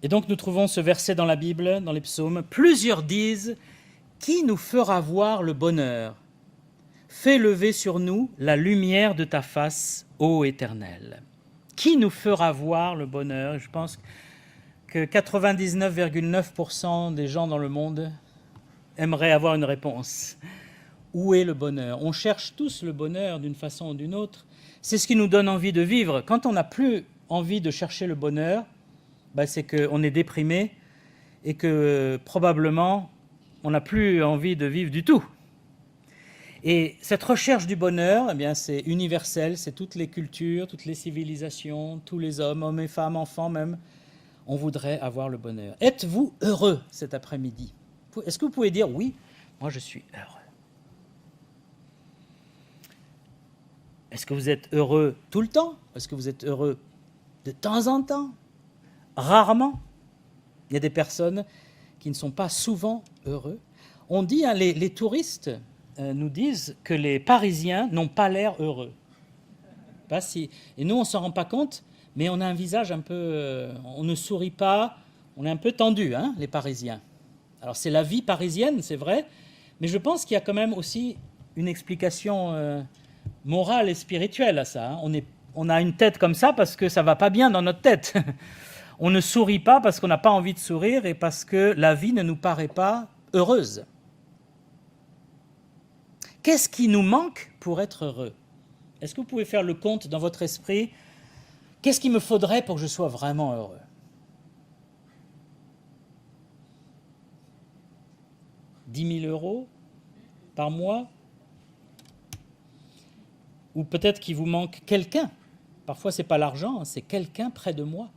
Et donc nous trouvons ce verset dans la Bible, dans les psaumes. Plusieurs disent, qui nous fera voir le bonheur? Fais lever sur nous la lumière de ta face, ô Éternel. Qui nous fera voir le bonheur? Je pense que 99,9% des gens dans le monde aimeraient avoir une réponse. Où est le bonheur? On cherche tous le bonheur d'une façon ou d'une autre. C'est ce qui nous donne envie de vivre. Quand on n'a plus envie de chercher le bonheur, c'est qu'on est déprimé et que probablement on n'a plus envie de vivre du tout. Et cette recherche du bonheur, c'est universel, c'est toutes les cultures, toutes les civilisations, tous les hommes et femmes, enfants même, on voudrait avoir le bonheur. Êtes-vous heureux cet après-midi? Est-ce que vous pouvez dire oui, moi je suis heureux? Est-ce que vous êtes heureux tout le temps? Est-ce que vous êtes heureux de temps en temps? Rarement. Il y a des personnes qui ne sont pas souvent heureux. On dit, les touristes nous disent que les Parisiens n'ont pas l'air heureux. Pas si. Et nous, on ne s'en rend pas compte, mais on a un visage un peu... on ne sourit pas, on est un peu tendu, les Parisiens. Alors c'est la vie parisienne, c'est vrai, mais je pense qu'il y a quand même aussi une explication morale et spirituelle à ça. On a une tête comme ça parce que ça ne va pas bien dans notre tête. On ne sourit pas parce qu'on n'a pas envie de sourire et parce que la vie ne nous paraît pas heureuse. Qu'est-ce qui nous manque pour être heureux? Est-ce que vous pouvez faire le compte dans votre esprit? Qu'est-ce qu'il me faudrait pour que je sois vraiment heureux? « 10 000 € par mois? Ou peut-être qu'il vous manque quelqu'un. Parfois, ce n'est pas l'argent, c'est quelqu'un près de moi.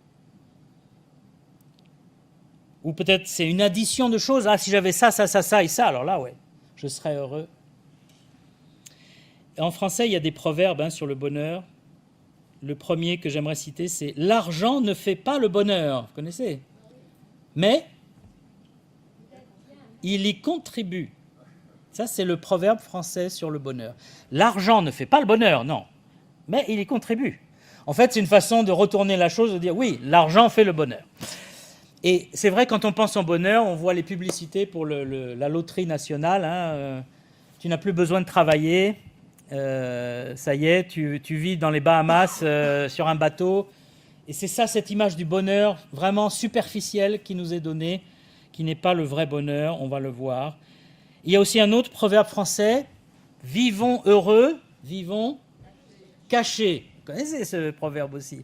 Ou peut-être c'est une addition de choses. Ah, si j'avais ça, ça, ça, ça et ça, alors là, ouais, je serais heureux. Et en français, il y a des proverbes sur le bonheur. Le premier que j'aimerais citer, c'est « L'argent ne fait pas le bonheur ». Vous connaissez? Mais il y contribue. Ça, c'est le proverbe français sur le bonheur. L'argent ne fait pas le bonheur, non, mais il y contribue. En fait, c'est une façon de retourner la chose, de dire oui, l'argent fait le bonheur. Et c'est vrai, quand on pense au bonheur, on voit les publicités pour la loterie nationale. Tu n'as plus besoin de travailler, ça y est, tu vis dans les Bahamas sur un bateau. Et c'est ça, cette image du bonheur vraiment superficielle qui nous est donnée, qui n'est pas le vrai bonheur, on va le voir. Il y a aussi un autre proverbe français, « Vivons heureux, vivons cachés ». Vous connaissez ce proverbe aussi.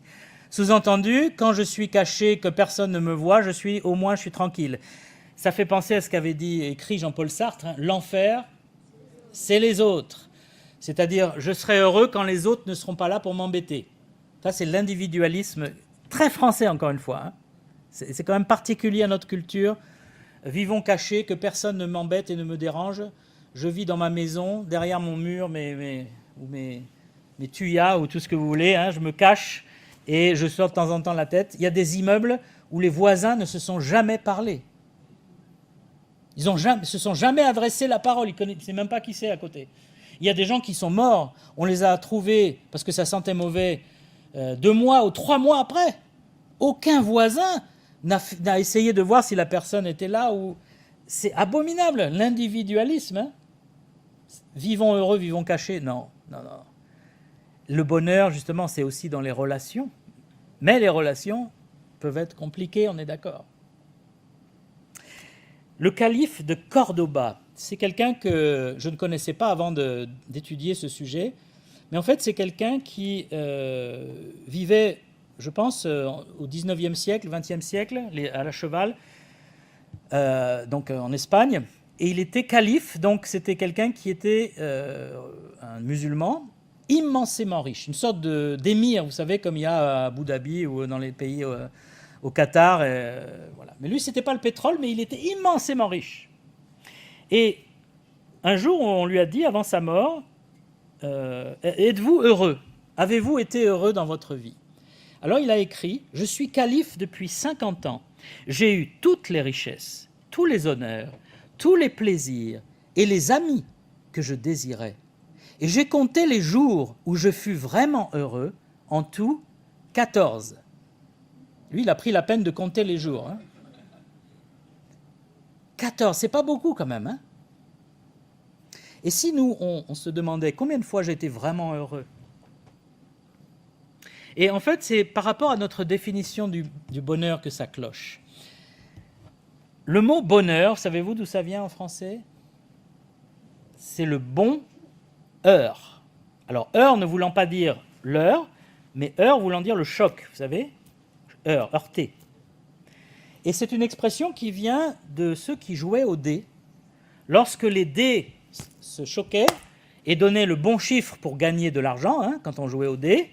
Sous-entendu, quand je suis caché, que personne ne me voit, au moins je suis tranquille. Ça fait penser à ce qu'avait écrit Jean-Paul Sartre, l'enfer, c'est les autres. C'est-à-dire, je serai heureux quand les autres ne seront pas là pour m'embêter. Ça, c'est l'individualisme très français, encore une fois. C'est quand même particulier à notre culture. Vivons cachés, que personne ne m'embête et ne me dérange. Je vis dans ma maison, derrière mon mur, mes tuyas ou tout ce que vous voulez. Je me cache et je sors de temps en temps la tête. Il y a des immeubles où les voisins ne se sont jamais parlé. Ils ne se sont jamais adressé la parole. Ils ne connaissent même pas qui c'est à côté. Il y a des gens qui sont morts. On les a trouvés parce que ça sentait mauvais 2 mois ou 3 mois après. Aucun voisin n'a essayé de voir si la personne était là. C'est abominable, l'individualisme. Vivons heureux, vivons cachés. Non. Le bonheur, justement, c'est aussi dans les relations. Mais les relations peuvent être compliquées, on est d'accord. Le calife de Cordoba, c'est quelqu'un que je ne connaissais pas avant d'étudier ce sujet. Mais en fait, c'est quelqu'un qui vivait, je pense, au 19e siècle, 20e siècle, à la cheval, donc en Espagne. Et il était calife, donc c'était quelqu'un qui était un musulman, immensément riche, une sorte d'émir, vous savez, comme il y a à Abu Dhabi ou dans les pays au Qatar. Voilà. Mais lui, ce n'était pas le pétrole, mais il était immensément riche. Et un jour, on lui a dit, avant sa mort, êtes-vous heureux? Avez-vous été heureux dans votre vie? Alors il a écrit, je suis calife depuis 50 ans. J'ai eu toutes les richesses, tous les honneurs, tous les plaisirs et les amis que je désirais. Et j'ai compté les jours où je fus vraiment heureux, en tout 14. Lui, il a pris la peine de compter les jours. Hein. 14, c'est pas beaucoup quand même. Hein. Et si nous, on se demandait combien de fois j'ai été vraiment heureux? Et en fait, c'est par rapport à notre définition du bonheur que ça cloche. Le mot bonheur, savez-vous d'où ça vient en français? C'est le bon heure. Alors, heure ne voulant pas dire l'heure, mais heure voulant dire le choc, vous savez? Heure, heurter. Et c'est une expression qui vient de ceux qui jouaient aux dés. Lorsque les dés se choquaient et donnaient le bon chiffre pour gagner de l'argent, hein, quand on jouait aux dés,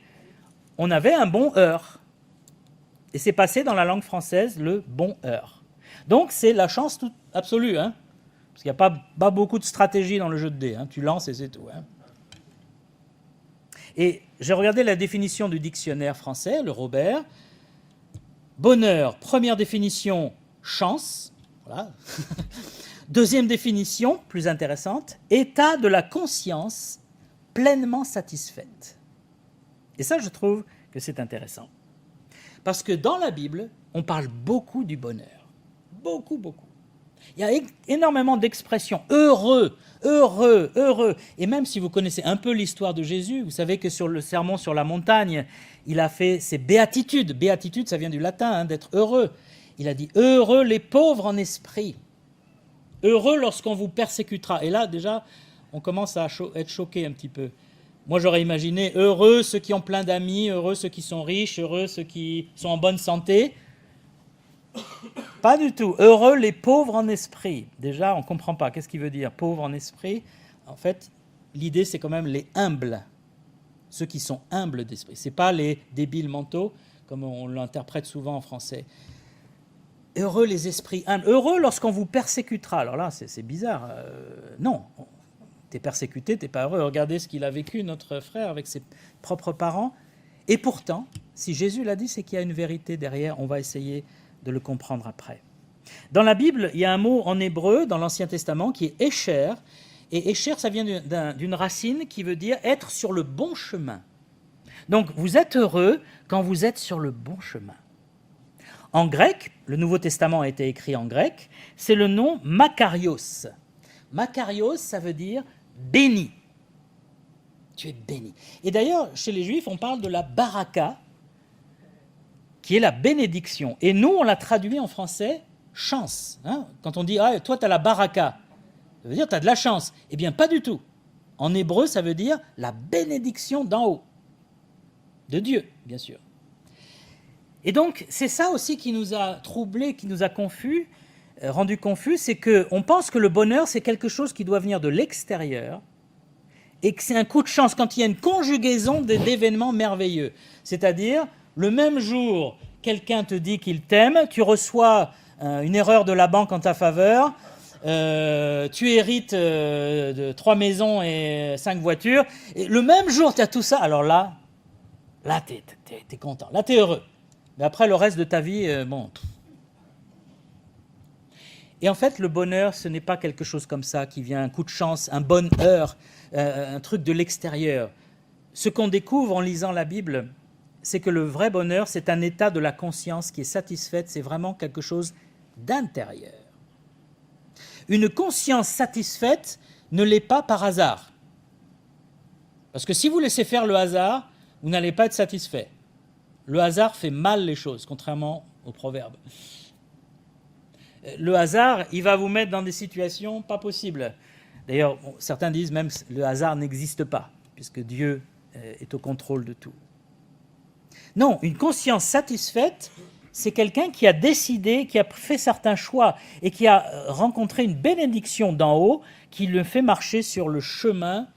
on avait un bon heure. Et c'est passé dans la langue française le bon heure. Donc c'est la chance toute absolue, hein, parce qu'il n'y a pas beaucoup de stratégie dans le jeu de dés. Hein, tu lances et c'est tout. Hein. Et j'ai regardé la définition du dictionnaire français, le Robert. Bonheur, première définition, chance. Voilà. Deuxième définition, plus intéressante, état de la conscience pleinement satisfaite. Et ça, je trouve que c'est intéressant. Parce que dans la Bible, on parle beaucoup du bonheur. Beaucoup, beaucoup. Il y a énormément d'expressions. Heureux, heureux, heureux. Et même si vous connaissez un peu l'histoire de Jésus, vous savez que sur le sermon sur la montagne, il a fait ses béatitudes. Béatitude, ça vient du latin, hein, d'être heureux. Il a dit « Heureux les pauvres en esprit ». Heureux lorsqu'on vous persécutera. Et là, déjà, on commence à être choqué un petit peu. Moi, j'aurais imaginé heureux ceux qui ont plein d'amis, heureux ceux qui sont riches, heureux ceux qui sont en bonne santé. Pas du tout. Heureux les pauvres en esprit. Déjà, on ne comprend pas. Qu'est-ce qu'il veut dire, pauvres en esprit? En fait, l'idée, c'est quand même les humbles. Ceux qui sont humbles d'esprit. Ce n'est pas les débiles mentaux, comme on l'interprète souvent en français. Heureux les esprits humbles. Heureux lorsqu'on vous persécutera. Alors là, c'est bizarre. Non. T'es persécuté, t'es pas heureux. Regardez ce qu'il a vécu, notre frère, avec ses propres parents. Et pourtant, si Jésus l'a dit, c'est qu'il y a une vérité derrière. On va essayer de le comprendre après. Dans la Bible, il y a un mot en hébreu, dans l'Ancien Testament, qui est écher. Et écher, ça vient d'une racine qui veut dire être sur le bon chemin. Donc, vous êtes heureux quand vous êtes sur le bon chemin. En grec, le Nouveau Testament a été écrit en grec, c'est le nom Makarios. Makarios, ça veut dire béni. Tu es béni. Et d'ailleurs, chez les Juifs, on parle de la baraka, qui est la bénédiction. Et nous, on l'a traduit en français chance. Hein, quand on dit ah, toi, tu as la baraka, ça veut dire tu as de la chance. Eh bien, pas du tout. En hébreu, ça veut dire la bénédiction d'en haut. De Dieu, bien sûr. Et donc, c'est ça aussi qui nous a troublés, qui nous a rendus confus, c'est qu'on pense que le bonheur, c'est quelque chose qui doit venir de l'extérieur et que c'est un coup de chance quand il y a une conjugaison d'événements merveilleux. C'est-à-dire, le même jour, quelqu'un te dit qu'il t'aime, tu reçois une erreur de la banque en ta faveur, tu hérites de 3 maisons et 5 voitures, et le même jour, tu as tout ça, alors là t'es content, là, t'es heureux. Mais après, le reste de ta vie, bon... Et en fait, le bonheur, ce n'est pas quelque chose comme ça qui vient, un coup de chance, un bonheur, un truc de l'extérieur. Ce qu'on découvre en lisant la Bible, c'est que le vrai bonheur, c'est un état de la conscience qui est satisfaite, c'est vraiment quelque chose d'intérieur. Une conscience satisfaite ne l'est pas par hasard. Parce que si vous laissez faire le hasard, vous n'allez pas être satisfait. Le hasard fait mal les choses, contrairement au proverbe. Le hasard, il va vous mettre dans des situations pas possibles. D'ailleurs, certains disent même que le hasard n'existe pas, puisque Dieu est au contrôle de tout. Non, une conscience satisfaite, c'est quelqu'un qui a décidé, qui a fait certains choix et qui a rencontré une bénédiction d'en haut qui le fait marcher sur le chemin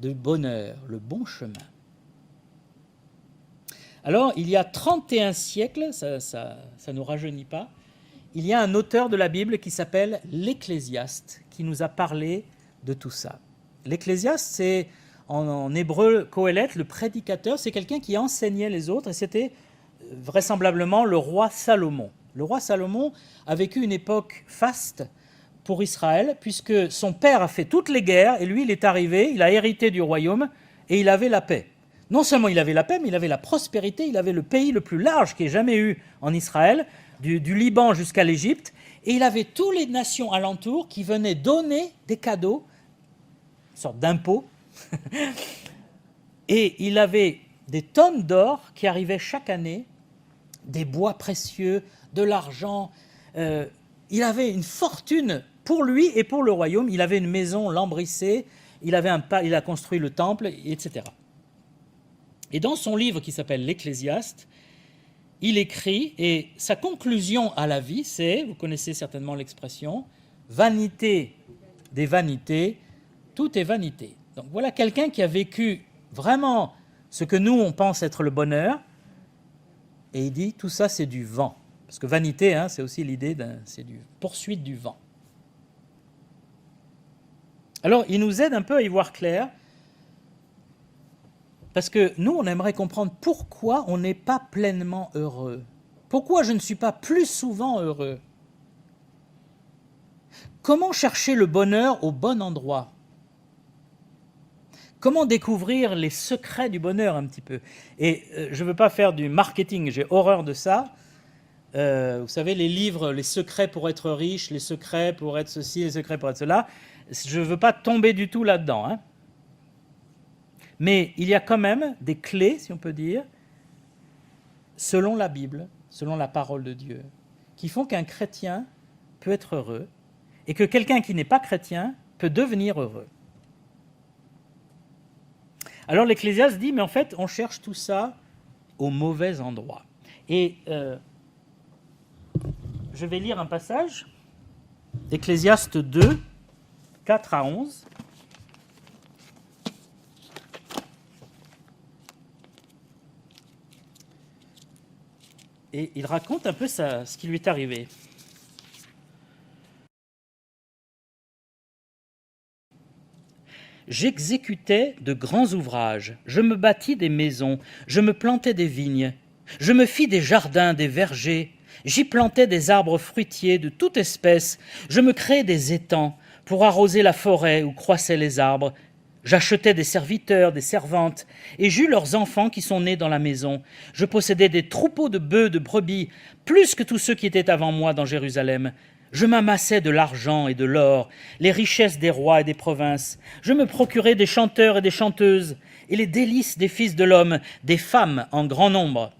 de bonheur, le bon chemin. Alors, il y a 31 siècles, ça ne nous rajeunit pas, il y a un auteur de la Bible qui s'appelle l'Ecclésiaste, qui nous a parlé de tout ça. L'Ecclésiaste, c'est en hébreu Qohélet, le prédicateur, c'est quelqu'un qui enseignait les autres, et c'était vraisemblablement le roi Salomon. Le roi Salomon a vécu une époque faste pour Israël, puisque son père a fait toutes les guerres, et lui, il est arrivé, il a hérité du royaume, et il avait la paix. Non seulement il avait la paix, mais il avait la prospérité, il avait le pays le plus large qu'il ait jamais eu en Israël, du Liban jusqu'à l'Égypte, et il avait toutes les nations alentours qui venaient donner des cadeaux, une sorte d'impôt, et il avait des tonnes d'or qui arrivaient chaque année, des bois précieux, de l'argent. Il avait une fortune pour lui et pour le royaume. Il avait une maison lambrissée, il a construit le temple, etc. Et dans son livre qui s'appelle l'Ecclésiaste, il écrit, et sa conclusion à la vie, c'est, vous connaissez certainement l'expression, vanité des vanités, tout est vanité. Donc voilà quelqu'un qui a vécu vraiment ce que nous, on pense être le bonheur, et il dit, tout ça, c'est du vent. Parce que vanité, c'est aussi l'idée, c'est du poursuite du vent. Alors, il nous aide un peu à y voir clair, parce que nous, on aimerait comprendre pourquoi on n'est pas pleinement heureux. Pourquoi je ne suis pas plus souvent heureux? Comment chercher le bonheur au bon endroit? Comment découvrir les secrets du bonheur un petit peu? Et je ne veux pas faire du marketing, j'ai horreur de ça. Vous savez, les livres, les secrets pour être riche, les secrets pour être ceci, les secrets pour être cela. Je ne veux pas tomber du tout là-dedans. Mais il y a quand même des clés, si on peut dire, selon la Bible, selon la parole de Dieu, qui font qu'un chrétien peut être heureux et que quelqu'un qui n'est pas chrétien peut devenir heureux. Alors l'Ecclésiaste dit, mais en fait, on cherche tout ça au mauvais endroit. Et je vais lire un passage, Ecclésiaste 2, 4 à 11. Et il raconte un peu ce qui lui est arrivé. J'exécutais de grands ouvrages, je me bâtis des maisons, je me plantais des vignes, je me fis des jardins, des vergers, j'y plantais des arbres fruitiers de toute espèce, je me créais des étangs pour arroser la forêt où croissaient les arbres. J'achetais des serviteurs, des servantes, et j'eus leurs enfants qui sont nés dans la maison. Je possédais des troupeaux de bœufs, de brebis, plus que tous ceux qui étaient avant moi dans Jérusalem. Je m'amassais de l'argent et de l'or, les richesses des rois et des provinces. Je me procurais des chanteurs et des chanteuses, et les délices des fils de l'homme, des femmes en grand nombre.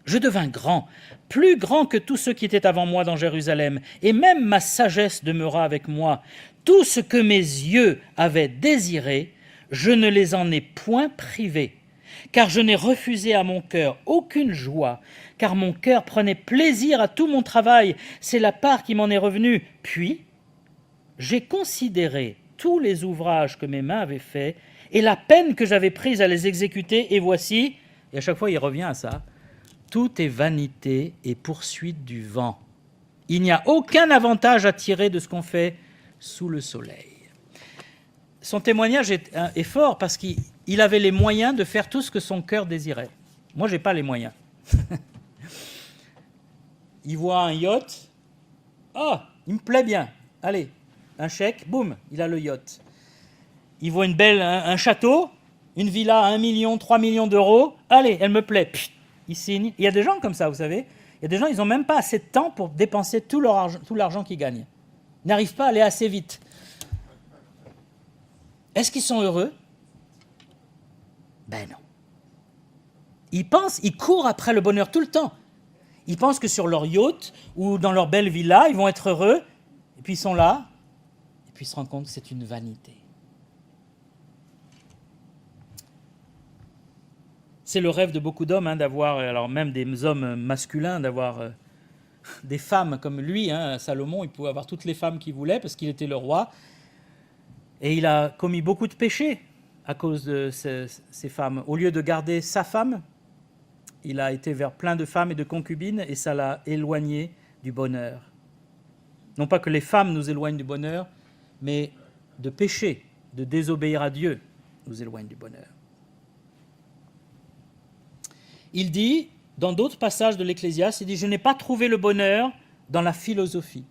Je devins grand, plus grand que tous ceux qui étaient avant moi dans Jérusalem, et même ma sagesse demeura avec moi. Tout ce que mes yeux avaient désiré, je ne les en ai point privés, car je n'ai refusé à mon cœur aucune joie, car mon cœur prenait plaisir à tout mon travail, c'est la part qui m'en est revenue. Puis, j'ai considéré tous les ouvrages que mes mains avaient faits, et la peine que j'avais prise à les exécuter, et voici, et à chaque fois il revient à ça, tout est vanité et poursuite du vent. Il n'y a aucun avantage à tirer de ce qu'on fait sous le soleil. Son témoignage est fort parce qu'il avait les moyens de faire tout ce que son cœur désirait. Moi, je n'ai pas les moyens. Il voit un yacht. Ah, il me plaît bien. Allez, un chèque, boum, il a le yacht. Il voit un château, une villa à 1 million, 3 millions d'euros. Allez, elle me plaît. Pfft, il signe. Il y a des gens comme ça, vous savez. Il y a des gens, ils n'ont même pas assez de temps pour dépenser tout l'argent qu'ils gagnent. Ils n'arrivent pas à aller assez vite. Est-ce qu'ils sont heureux? Ben non. Ils courent après le bonheur tout le temps. Ils pensent que sur leur yacht ou dans leur belle villa, ils vont être heureux. Et puis ils sont là. Et puis ils se rendent compte que c'est une vanité. C'est le rêve de beaucoup d'hommes d'avoir, alors même des hommes masculins, d'avoir des femmes comme lui. Salomon, il pouvait avoir toutes les femmes qu'il voulait parce qu'il était le roi. Et il a commis beaucoup de péchés à cause de ces femmes. Au lieu de garder sa femme, il a été vers plein de femmes et de concubines et ça l'a éloigné du bonheur. Non pas que les femmes nous éloignent du bonheur, mais de pécher, de désobéir à Dieu nous éloigne du bonheur. Il dit, dans d'autres passages de l'Ecclésiaste, il dit « Je n'ai pas trouvé le bonheur dans la philosophie.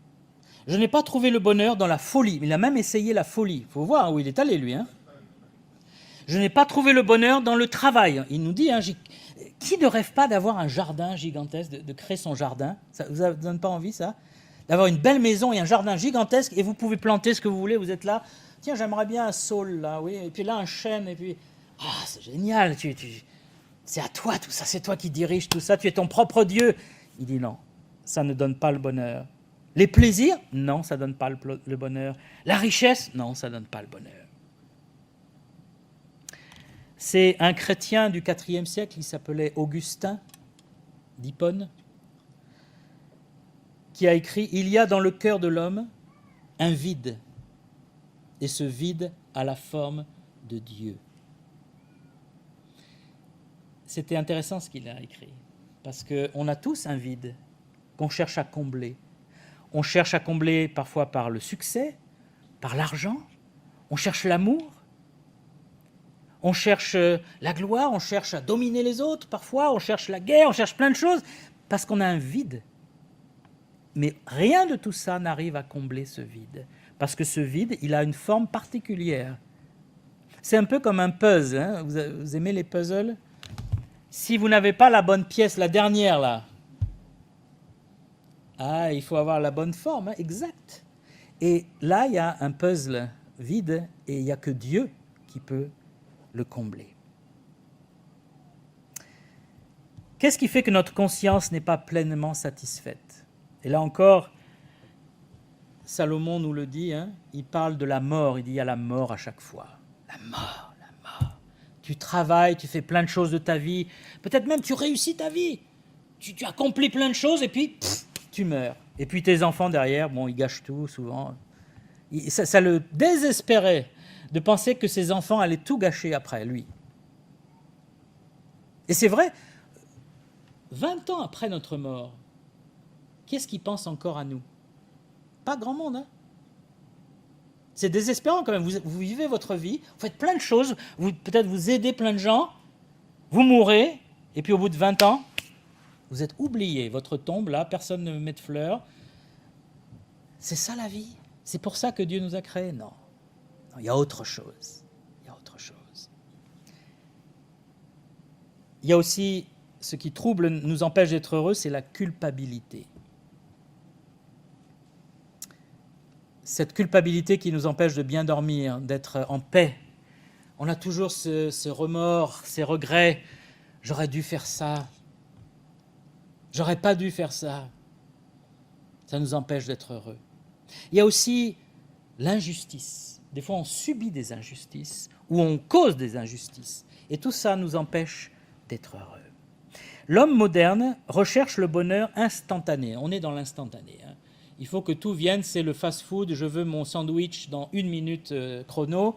Je n'ai pas trouvé le bonheur dans la folie. » Il a même essayé la folie. Il faut voir où il est allé, lui. Je n'ai pas trouvé le bonheur dans le travail. Il nous dit, qui ne rêve pas d'avoir un jardin gigantesque, de créer son jardin? Ça ne vous donne pas envie, ça? D'avoir une belle maison et un jardin gigantesque, et vous pouvez planter ce que vous voulez, vous êtes là. Tiens, j'aimerais bien un saule, là, oui, et puis là, un chêne, et puis... Ah, c'est génial, c'est à toi tout ça, c'est toi qui diriges tout ça, tu es ton propre Dieu. Il dit non, ça ne donne pas le bonheur. Les plaisirs? Non, ça ne donne pas le bonheur. La richesse? Non, ça ne donne pas le bonheur. C'est un chrétien du IVe siècle, il s'appelait Augustin d'Hippone, qui a écrit « Il y a dans le cœur de l'homme un vide, et ce vide a la forme de Dieu. » C'était intéressant ce qu'il a écrit, parce qu'on a tous un vide qu'on cherche à combler. On cherche à combler parfois par le succès, par l'argent, on cherche l'amour, on cherche la gloire, on cherche à dominer les autres parfois, on cherche la guerre, on cherche plein de choses, parce qu'on a un vide. Mais rien de tout ça n'arrive à combler ce vide, parce que ce vide, il a une forme particulière. C'est un peu comme un puzzle, hein. Vous aimez les puzzles? Si vous n'avez pas la bonne pièce, la dernière là, il faut avoir la bonne forme, hein, exact. Et là, il y a un puzzle vide et il n'y a que Dieu qui peut le combler. Qu'est-ce qui fait que notre conscience n'est pas pleinement satisfaite? Et là encore, Salomon nous le dit, hein, il parle de la mort, il dit il y a la mort à chaque fois. La mort. Tu travailles, tu fais plein de choses de ta vie, peut-être même tu réussis ta vie, tu accomplis plein de choses et puis tu meurs. Et puis tes enfants derrière, bon, ils gâchent tout souvent. Ça le désespérait de penser que ses enfants allaient tout gâcher après lui. Et c'est vrai, 20 ans après notre mort, qu'est-ce qui pense encore à nous? Pas grand monde, hein? C'est désespérant quand même. Vous vivez votre vie, vous faites plein de choses, peut-être vous aidez plein de gens, vous mourrez, et puis au bout de 20 ans, vous êtes oublié. Votre tombe, là, personne ne met de fleurs. C'est ça la vie. C'est pour ça que Dieu nous a créés. Non, il y a autre chose. Il y a autre chose. Il y a aussi ce qui trouble, nous empêche d'être heureux, c'est la culpabilité. Cette culpabilité qui nous empêche de bien dormir, d'être en paix. On a toujours ce remords, ces regrets. J'aurais dû faire ça. J'aurais pas dû faire ça. Ça nous empêche d'être heureux. Il y a aussi l'injustice. Des fois, on subit des injustices ou on cause des injustices. Et tout ça nous empêche d'être heureux. L'homme moderne recherche le bonheur instantané. On est dans l'instantané, hein. Il faut que tout vienne, c'est le fast-food, je veux mon sandwich dans 1 minute chrono,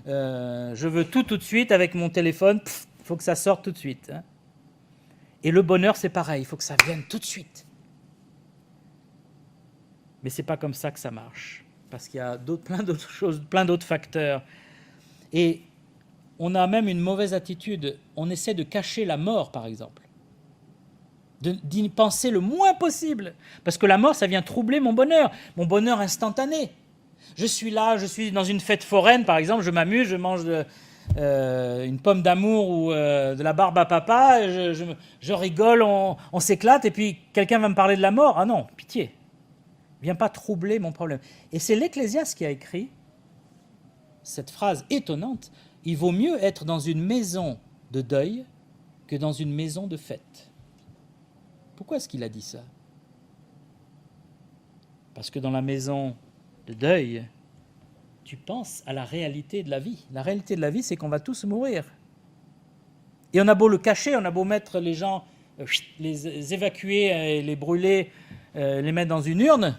je veux tout de suite avec mon téléphone, il faut que ça sorte tout de suite. Hein. Et le bonheur, c'est pareil, il faut que ça vienne tout de suite. Mais ce n'est pas comme ça que ça marche, parce qu'il y a plein d'autres choses, plein d'autres facteurs. Et on a même une mauvaise attitude, on essaie de cacher la mort, par exemple. D'y penser le moins possible, parce que la mort, ça vient troubler mon bonheur instantané. Je suis là, je suis dans une fête foraine, par exemple, je m'amuse, je mange une pomme d'amour ou de la barbe à papa, je rigole, on s'éclate, et puis quelqu'un va me parler de la mort. Ah non, pitié, viens pas troubler mon problème. Et c'est l'Ecclésiaste qui a écrit cette phrase étonnante, il vaut mieux être dans une maison de deuil que dans une maison de fête. Pourquoi est-ce qu'il a dit ça? Parce que dans la maison de deuil, tu penses à la réalité de la vie. La réalité de la vie, c'est qu'on va tous mourir. Et on a beau le cacher, on a beau mettre les gens, les évacuer et les brûler, les mettre dans une urne,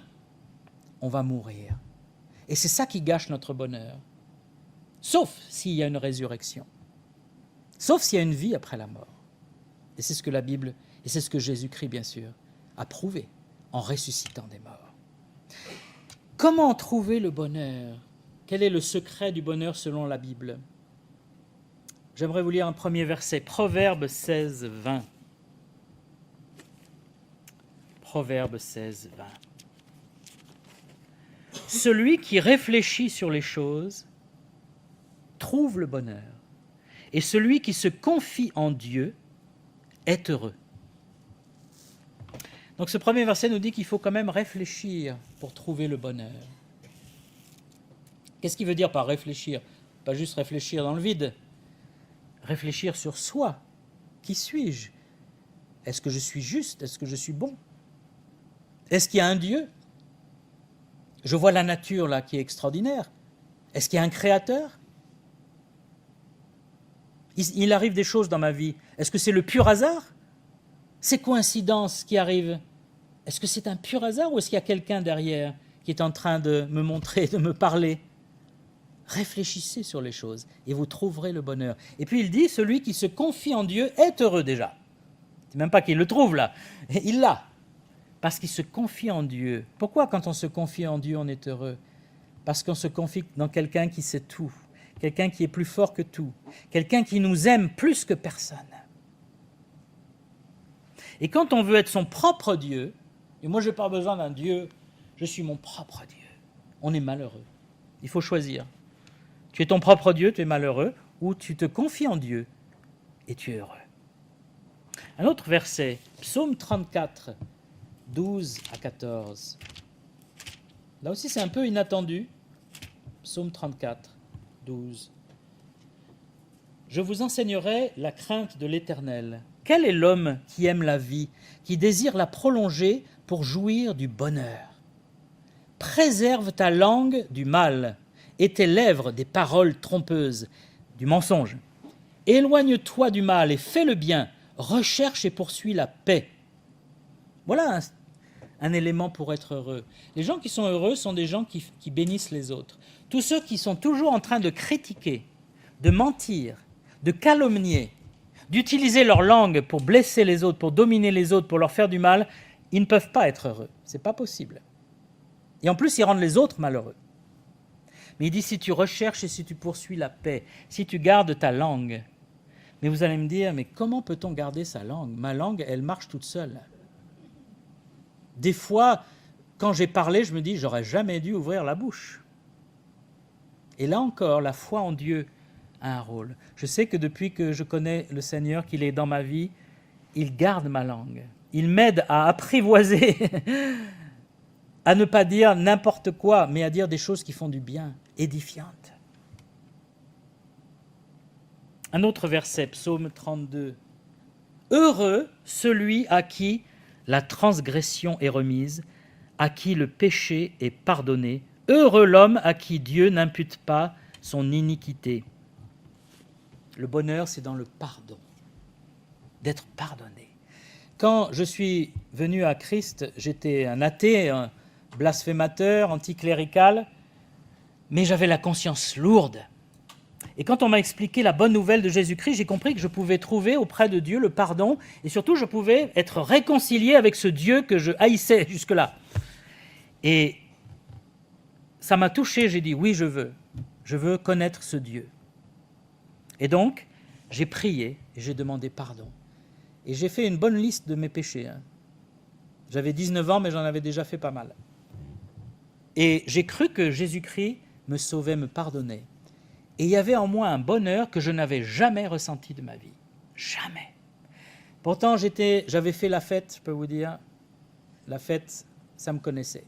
on va mourir. Et c'est ça qui gâche notre bonheur. Sauf s'il y a une résurrection. Sauf s'il y a une vie après la mort. Et c'est ce que la Bible, et c'est ce que Jésus-Christ, bien sûr, a prouvé en ressuscitant des morts. Comment trouver le bonheur? Quel est le secret du bonheur selon la Bible? J'aimerais vous lire un premier verset, Proverbe 16, 20. Proverbe 16, 20. Celui qui réfléchit sur les choses trouve le bonheur, et celui qui se confie en Dieu est heureux. Donc ce premier verset nous dit qu'il faut quand même réfléchir pour trouver le bonheur. Qu'est-ce qu'il veut dire par réfléchir? Pas juste réfléchir dans le vide. Réfléchir sur soi. Qui suis-je? Est-ce que je suis juste? Est-ce que je suis bon? Est-ce qu'il y a un Dieu? Je vois la nature là qui est extraordinaire. Est-ce qu'il y a un créateur? Il arrive des choses dans ma vie. Est-ce que c'est le pur hasard? Ces coïncidences qui arrivent, est-ce que c'est un pur hasard ou est-ce qu'il y a quelqu'un derrière qui est en train de me montrer, de me parler? Réfléchissez sur les choses et vous trouverez le bonheur. Et puis il dit, celui qui se confie en Dieu est heureux déjà. C'est même pas qu'il le trouve là, il l'a. Parce qu'il se confie en Dieu. Pourquoi quand on se confie en Dieu, on est heureux? Parce qu'on se confie dans quelqu'un qui sait tout, quelqu'un qui est plus fort que tout, quelqu'un qui nous aime plus que personne. Et quand on veut être son propre Dieu, et moi je n'ai pas besoin d'un Dieu, je suis mon propre Dieu, on est malheureux. Il faut choisir. Tu es ton propre Dieu, tu es malheureux, ou tu te confies en Dieu et tu es heureux. Un autre verset, Psaume 34, 12 à 14. Là aussi c'est un peu inattendu. Psaume 34, 12. Je vous enseignerai la crainte de l'Éternel. Quel est l'homme qui aime la vie, qui désire la prolonger pour jouir du bonheur? Préserve ta langue du mal et tes lèvres des paroles trompeuses, du mensonge. Éloigne-toi du mal et fais le bien, recherche et poursuis la paix. Voilà un élément pour être heureux. Les gens qui sont heureux sont des gens qui bénissent les autres. Tous ceux qui sont toujours en train de critiquer, de mentir, de calomnier, d'utiliser leur langue pour blesser les autres, pour dominer les autres, pour leur faire du mal, ils ne peuvent pas être heureux. Ce n'est pas possible. Et en plus, ils rendent les autres malheureux. Mais il dit, si tu recherches et si tu poursuis la paix, si tu gardes ta langue, mais vous allez me dire, mais comment peut-on garder sa langue? Ma langue, elle marche toute seule. Des fois, quand j'ai parlé, je me dis, j'aurais jamais dû ouvrir la bouche. Et là encore, la foi en Dieu a un rôle. Je sais que depuis que je connais le Seigneur, qu'il est dans ma vie, il garde ma langue. Il m'aide à apprivoiser, à ne pas dire n'importe quoi, mais à dire des choses qui font du bien, édifiantes. Un autre verset, Psaume 32. Heureux celui à qui la transgression est remise, à qui le péché est pardonné. Heureux l'homme à qui Dieu n'impute pas son iniquité. Le bonheur, c'est dans le pardon, d'être pardonné. Quand je suis venu à Christ, j'étais un athée, un blasphémateur, anticlérical, mais j'avais la conscience lourde. Et quand on m'a expliqué la bonne nouvelle de Jésus-Christ, j'ai compris que je pouvais trouver auprès de Dieu le pardon, et surtout je pouvais être réconcilié avec ce Dieu que je haïssais jusque-là. Et ça m'a touché, j'ai dit oui, je veux connaître ce Dieu. Et donc, j'ai prié et j'ai demandé pardon. Et j'ai fait une bonne liste de mes péchés. J'avais 19 ans, mais j'en avais déjà fait pas mal. Et j'ai cru que Jésus-Christ me sauvait, me pardonnait. Et il y avait en moi un bonheur que je n'avais jamais ressenti de ma vie. Jamais. Pourtant, j'avais fait la fête, je peux vous dire, la fête, ça me connaissait.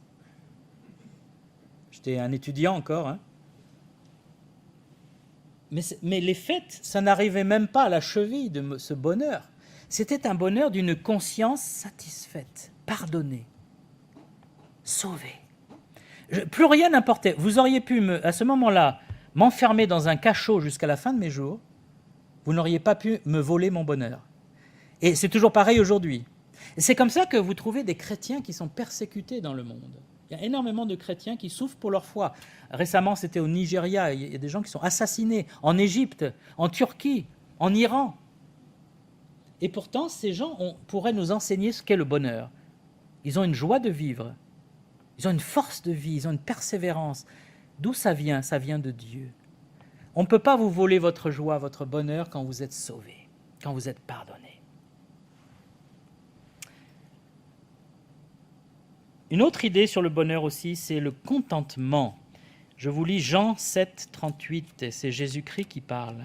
J'étais un étudiant encore, Mais les fêtes, ça n'arrivait même pas à la cheville de ce bonheur. C'était un bonheur d'une conscience satisfaite, pardonnée, sauvée. Plus rien n'importait. Vous auriez pu, à ce moment-là, m'enfermer dans un cachot jusqu'à la fin de mes jours. Vous n'auriez pas pu me voler mon bonheur. Et c'est toujours pareil aujourd'hui. Et c'est comme ça que vous trouvez des chrétiens qui sont persécutés dans le monde. Il y a énormément de chrétiens qui souffrent pour leur foi. Récemment, c'était au Nigeria, il y a des gens qui sont assassinés, en Égypte, en Turquie, en Iran. Et pourtant, ces gens pourraient nous enseigner ce qu'est le bonheur. Ils ont une joie de vivre, ils ont une force de vie, ils ont une persévérance. D'où ça vient? Ça vient de Dieu. On ne peut pas vous voler votre joie, votre bonheur quand vous êtes sauvé, quand vous êtes pardonné. Une autre idée sur le bonheur aussi, c'est le contentement. Je vous lis Jean 7, 38, et c'est Jésus-Christ qui parle.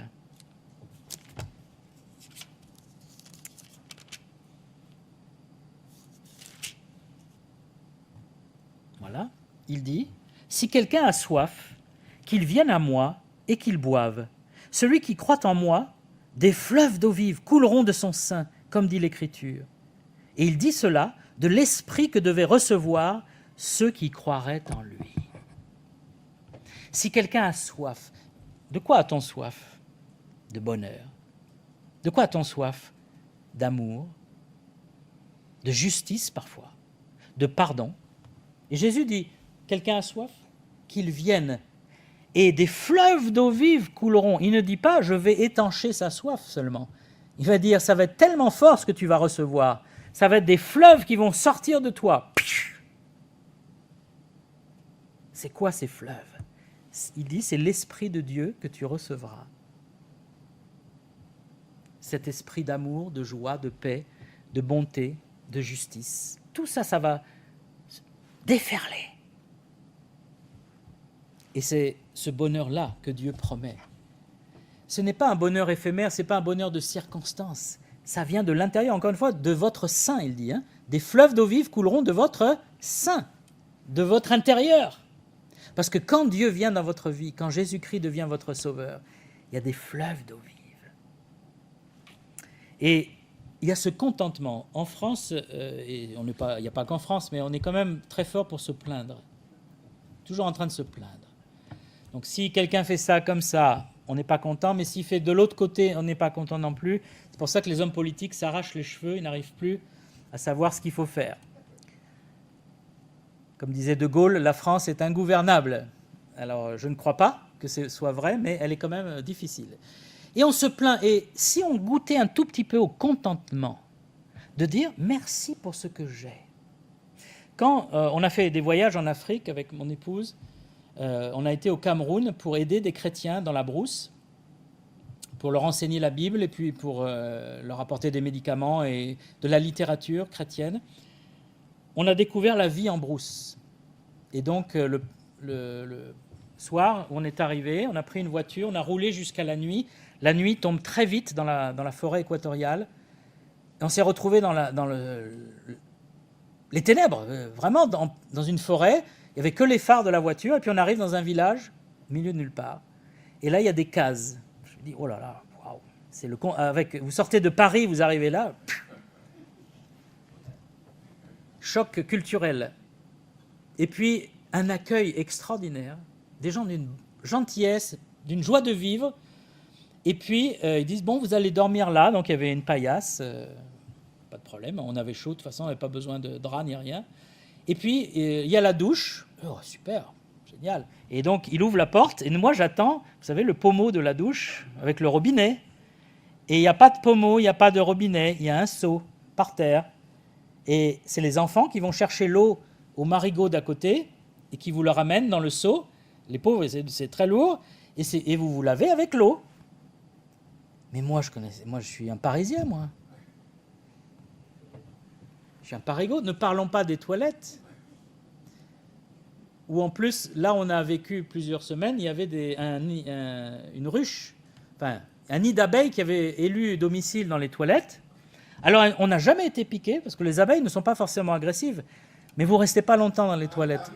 Voilà, il dit, « Si quelqu'un a soif, qu'il vienne à moi et qu'il boive. Celui qui croit en moi, des fleuves d'eau vive couleront de son sein, comme dit l'Écriture. » Et il dit cela de l'esprit que devaient recevoir ceux qui croiraient en lui. Si quelqu'un a soif, de quoi a-t-on soif? De bonheur. De quoi a-t-on soif? D'amour, de justice parfois, de pardon. Et Jésus dit, quelqu'un a soif? Qu'il vienne. Et des fleuves d'eau vive couleront. Il ne dit pas, je vais étancher sa soif seulement. Il va dire, ça va être tellement fort ce que tu vas recevoir. Ça va être des fleuves qui vont sortir de toi. C'est quoi ces fleuves? Il dit, c'est l'Esprit de Dieu que tu recevras. Cet esprit d'amour, de joie, de paix, de bonté, de justice. Tout ça, ça va déferler. Et c'est ce bonheur-là que Dieu promet. Ce n'est pas un bonheur éphémère, ce n'est pas un bonheur de circonstance. Ça vient de l'intérieur, encore une fois, de votre sein, il dit. Des fleuves d'eau vive couleront de votre sein, de votre intérieur. Parce que quand Dieu vient dans votre vie, quand Jésus-Christ devient votre sauveur, il y a des fleuves d'eau vive. Et il y a ce contentement. En France, et il n'y a pas qu'en France, mais on est quand même très fort pour se plaindre. Toujours en train de se plaindre. Donc si quelqu'un fait ça comme ça, on n'est pas content, mais s'il fait de l'autre côté, on n'est pas content non plus. C'est pour ça que les hommes politiques s'arrachent les cheveux, ils n'arrivent plus à savoir ce qu'il faut faire. Comme disait De Gaulle, la France est ingouvernable. Alors je ne crois pas que ce soit vrai, mais elle est quand même difficile. Et on se plaint. Et si on goûtait un tout petit peu au contentement, de dire merci pour ce que j'ai. Quand on a fait des voyages en Afrique avec mon épouse, on a été au Cameroun pour aider des chrétiens dans la brousse, pour leur enseigner la Bible et puis pour leur apporter des médicaments et de la littérature chrétienne. On a découvert la vie en brousse. Et donc, le soir où on est arrivé, on a pris une voiture, on a roulé jusqu'à la nuit. La nuit tombe très vite dans la forêt équatoriale. Et on s'est retrouvé dans les ténèbres, vraiment dans une forêt. Il n'y avait que les phares de la voiture. Et puis on arrive dans un village, au milieu de nulle part. Et là, il y a des cases. Je me dis, oh là là, waouh. Vous sortez de Paris, vous arrivez là. Choc culturel. Et puis, un accueil extraordinaire. Des gens d'une gentillesse, d'une joie de vivre. Et puis, ils disent, bon, vous allez dormir là. Donc, il y avait une paillasse. Pas de problème, on avait chaud. De toute façon, on n'avait pas besoin de drap ni rien. Et puis, il y a la douche. Oh, super, génial. Et donc, il ouvre la porte. Et moi, j'attends, vous savez, le pommeau de la douche avec le robinet. Et il n'y a pas de pommeau, il n'y a pas de robinet. Il y a un seau par terre. Et c'est les enfants qui vont chercher l'eau au marigot d'à côté et qui vous le ramènent dans le seau. Les pauvres, c'est très lourd. Et vous vous lavez avec l'eau. Mais moi, je suis un Parisien, moi. Je suis un Parigot. Ne parlons pas des toilettes. Où en plus, là, on a vécu plusieurs semaines, il y avait une ruche, enfin, un nid d'abeilles qui avait élu domicile dans les toilettes. Alors, on n'a jamais été piqué, parce que les abeilles ne sont pas forcément agressives, mais vous ne restez pas longtemps dans les toilettes,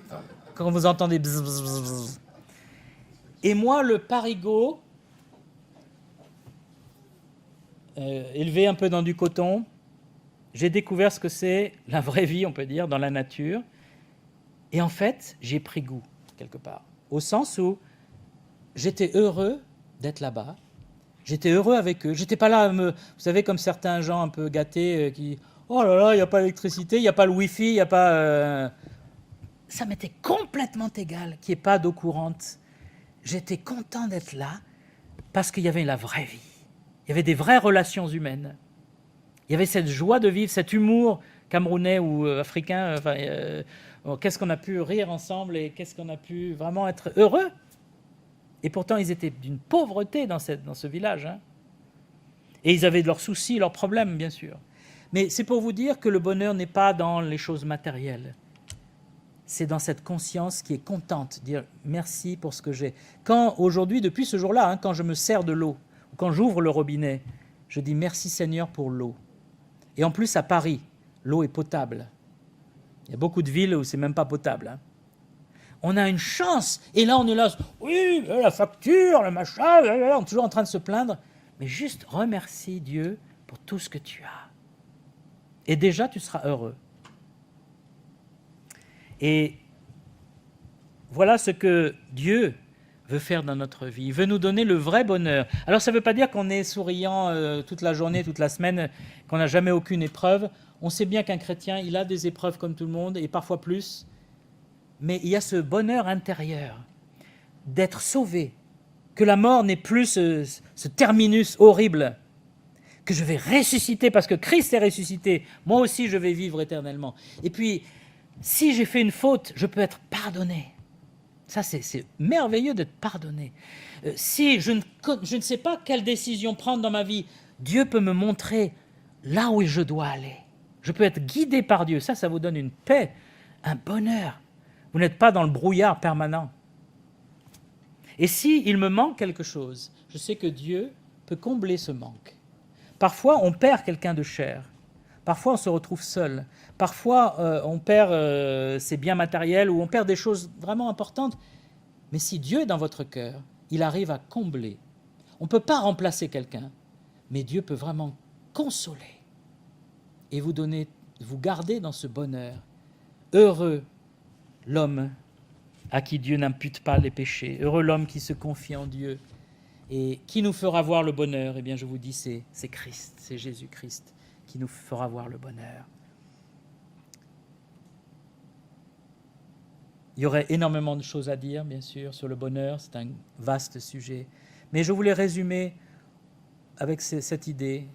quand vous entendez bzz, bzz, bzz. Et moi, le Parigot, élevé un peu dans du coton, j'ai découvert ce que c'est la vraie vie, on peut dire, dans la nature. Et en fait, j'ai pris goût, quelque part, au sens où j'étais heureux d'être là-bas. J'étais heureux avec eux. J'étais pas là, vous savez, comme certains gens un peu gâtés qui, oh là là, il n'y a pas d'électricité, il n'y a pas le wifi, il n'y a pas. Ça m'était complètement égal qu'il n'y ait pas d'eau courante. J'étais content d'être là parce qu'il y avait la vraie vie. Il y avait des vraies relations humaines. Il y avait cette joie de vivre, cet humour camerounais ou africain. Qu'est-ce qu'on a pu rire ensemble et qu'est-ce qu'on a pu vraiment être heureux. Et pourtant, ils étaient d'une pauvreté dans ce village. Hein. Et ils avaient leurs soucis, leurs problèmes, bien sûr. Mais c'est pour vous dire que le bonheur n'est pas dans les choses matérielles. C'est dans cette conscience qui est contente, dire merci pour ce que j'ai. Quand aujourd'hui, depuis ce jour-là, quand je me sers de l'eau, ou quand j'ouvre le robinet, je dis merci Seigneur pour l'eau. Et en plus, à Paris, l'eau est potable. Il y a beaucoup de villes où c'est même pas potable. Hein. On a une chance. Et là, on est là, oui, la facture, le machin, on est toujours en train de se plaindre. Mais juste remercie Dieu pour tout ce que tu as. Et déjà, tu seras heureux. Et voilà ce que Dieu veut faire dans notre vie. Il veut nous donner le vrai bonheur. Alors ça ne veut pas dire qu'on est souriant toute la journée, toute la semaine, qu'on n'a jamais aucune épreuve. On sait bien qu'un chrétien, il a des épreuves comme tout le monde, et parfois plus. Mais il y a ce bonheur intérieur d'être sauvé, que la mort n'est plus ce terminus horrible, que je vais ressusciter parce que Christ est ressuscité. Moi aussi, je vais vivre éternellement. Et puis, si j'ai fait une faute, je peux être pardonné. Ça, c'est merveilleux d'être pardonné. Si je ne sais pas quelle décision prendre dans ma vie, Dieu peut me montrer là où je dois aller. Je peux être guidé par Dieu. Ça vous donne une paix, un bonheur. Vous n'êtes pas dans le brouillard permanent. Et si il me manque quelque chose, je sais que Dieu peut combler ce manque. Parfois, on perd quelqu'un de cher. Parfois, on se retrouve seul. Parfois, on perd ses biens matériels ou on perd des choses vraiment importantes. Mais si Dieu est dans votre cœur, il arrive à combler. On ne peut pas remplacer quelqu'un, mais Dieu peut vraiment consoler et vous garder dans ce bonheur. Heureux l'homme à qui Dieu n'impute pas les péchés. Heureux l'homme qui se confie en Dieu. Et qui nous fera voir le bonheur? Eh bien, je vous dis, c'est Christ, c'est Jésus-Christ qui nous fera voir le bonheur. Il y aurait énormément de choses à dire, bien sûr, sur le bonheur. C'est un vaste sujet. Mais je voulais résumer avec cette idée.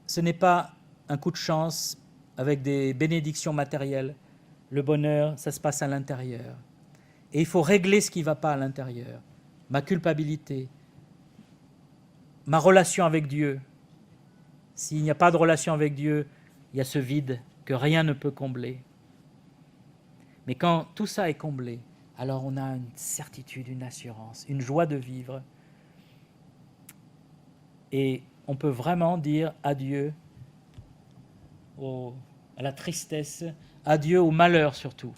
Ce n'est pas un coup de chance avec des bénédictions matérielles. Le bonheur, ça se passe à l'intérieur. Et il faut régler ce qui ne va pas à l'intérieur. Ma culpabilité, ma relation avec Dieu. S'il n'y a pas de relation avec Dieu, il y a ce vide que rien ne peut combler. Mais quand tout ça est comblé, alors on a une certitude, une assurance, une joie de vivre. Et on peut vraiment dire adieu à la tristesse, adieu au malheur surtout.